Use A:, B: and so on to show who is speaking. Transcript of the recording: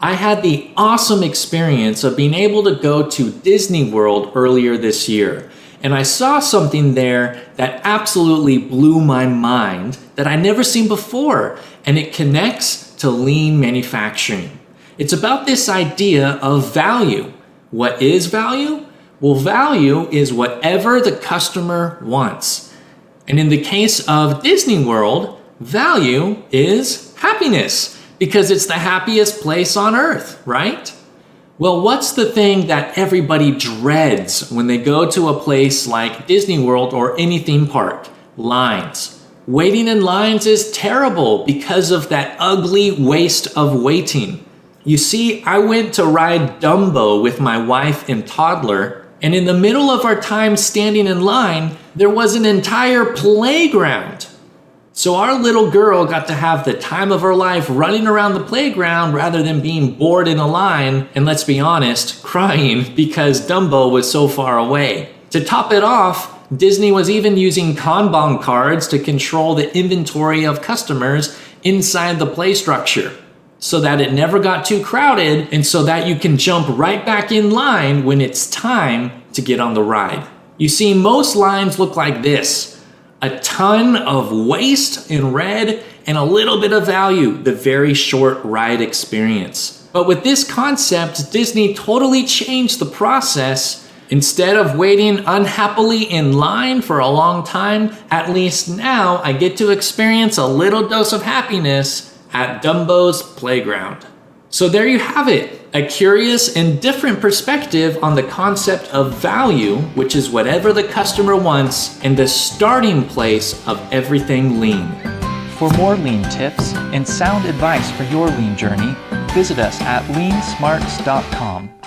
A: I had the awesome experience of being able to go to Disney World earlier this year, and I saw something there that absolutely blew my mind that I'd never seen before, and it connects to lean manufacturing. It's about this idea of value. What is value? Well, value is whatever the customer wants. And in the case of Disney World, value is happiness, because it's the happiest place on earth, right? Well, what's the thing that everybody dreads when they go to a place like Disney World or any theme park? Lines. Waiting in lines is terrible because of that ugly waste of waiting. You see, I went to ride Dumbo with my wife and toddler, and in the middle of our time standing in line, there was an entire playground. So our little girl got to have the time of her life running around the playground rather than being bored in a line and, let's be honest, crying because Dumbo was so far away. To top it off, Disney was even using Kanban cards to control the inventory of customers inside the play structure so that it never got too crowded and so that you can jump right back in line when it's time to get on the ride. You see, most lines look like this. A ton of waste in red and a little bit of value, the very short ride experience. But with this concept, Disney totally changed the process. Instead of waiting unhappily in line for a long time, at least now I get to experience a little dose of happiness at Dumbo's playground. So there you have it, a curious and different perspective on the concept of value, which is whatever the customer wants, and the starting place of everything lean.
B: For more lean tips and sound advice for your lean journey, visit us at leansmarts.com.